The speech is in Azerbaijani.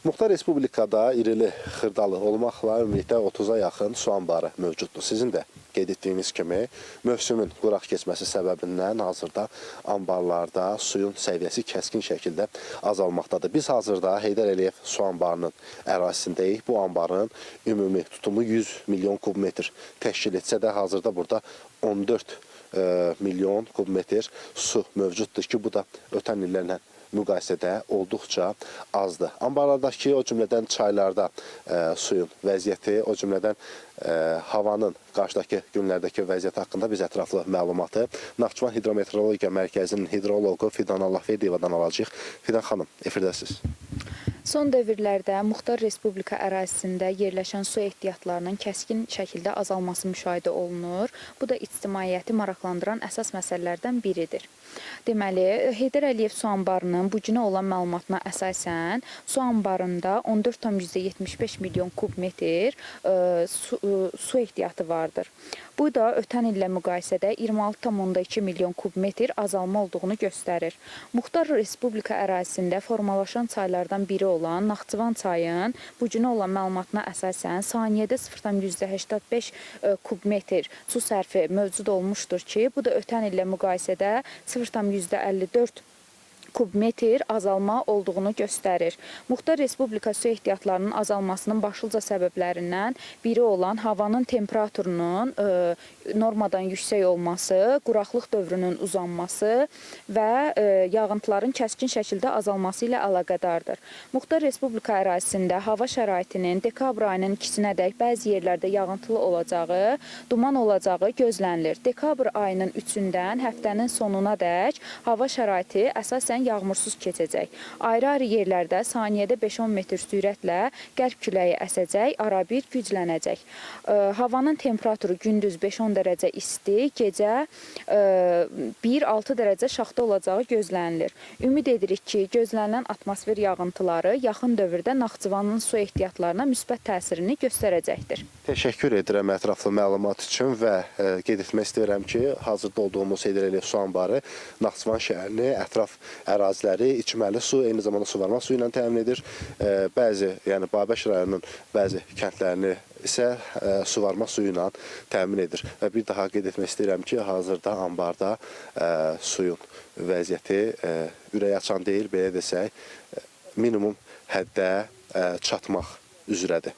Muxtar Respublikada irili xırdalı olmaqla ümumilikdə 30-a yaxın su anbarı mövcuddur. Sizin də qeyd etdiyiniz kimi mövsümün quraq keçməsi səbəbindən hazırda anbarlarda suyun səviyyəsi kəskin şəkildə azalmaqdadır. Biz hazırda Heydər Əliyev su anbarının ərazisindəyik. Bu anbarın ümumi tutumu 100 milyon kubmetr təşkil etsə də hazırda burada 14 milyon kubmetr su mövcuddur ki, bu da ötən illərlə müqayisədə olduqca azdır. Anbarlardakı, o cümlədən çaylarda suyun vəziyyəti, o cümlədən havanın qarşıdakı günlərdəki vəziyyəti haqqında biz ətraflı məlumatı Naxçıvan Hidrometeorologiya Mərkəzinin hidroloqu Fidan Allahverdiyevadan alacağıq. Fidan xanım, efirdəsiz. Son dövrlərdə Muxtar Respublika ərazisində yerləşən su ehtiyatlarının kəskin şəkildə azalması müşahidə olunur. Bu da ictimaiyyəti maraqlandıran əsas məsələlərdən biridir. Deməli, Heydər Əliyev su anbarının bu günə olan məlumatına əsasən su anbarında 14,75 milyon kubmetr su ehtiyatı vardır. Bu da ötən illə müqayisədə 26,2 milyon kubmetr azalma olduğunu göstərir. Muxtar Respublika ərazisində formalaşan çaylardan biri olan Naxçıvan çayın bu günə olan məlumatına əsasən saniyədə 0,85 kubmetr su sərfi mövcud olmuşdur ki, bu da ötən illə müqayisədə 0,54 kubmetr azalma olduğunu göstərir. Muxtar Respublika su ehtiyatlarının azalmasının başlıca səbəblərindən biri olan havanın temperaturunun normadan yüksək olması, quraqlıq dövrünün uzanması və yağıntıların kəskin şəkildə azalması ilə əlaqədardır. Muxtar Respublika ərazisində hava şəraitinin dekabr ayının 2-nədək bəzi yerlərdə yağıntılı olacağı, duman olacağı gözlənilir. Dekabr ayının 3-dən həftənin sonuna dək hava şəraiti əsasən yağmursuz keçəcək. Ayrı-ayrı yerlərdə saniyədə 5-10 metr sürətlə qərb küləyi əsəcək, arabir güclənəcək. Havanın temperaturu gündüz 5-10 dərəcə isti, gecə 1-6 dərəcə şaxta olacağı gözlənilir. Ümid edirik ki, gözlənilən atmosfer yağıntıları yaxın dövrdə Naxçıvanın su ehtiyatlarına müsbət təsirini göstərəcəkdir. Təşəkkür edirəm ətraflı məlumat üçün və qeyd etmək istəyirəm ki, hazırda olduğumuz Heydər Əliyev su anbarı Naxçıvan şəhərini, ətraf əraziləri içməli su, eyni zamanda suvarma suyu ilə təmin edir. Bəzi, yəni Babək rayonunun bəzi kəndlərini isə suvarma suyu ilə təmin edir. Və bir daha qeyd etmək istəyirəm ki, hazırda anbarda suyun vəziyyəti ürək açan deyil, belə desək, minimum həddə çatmaq üzrədir.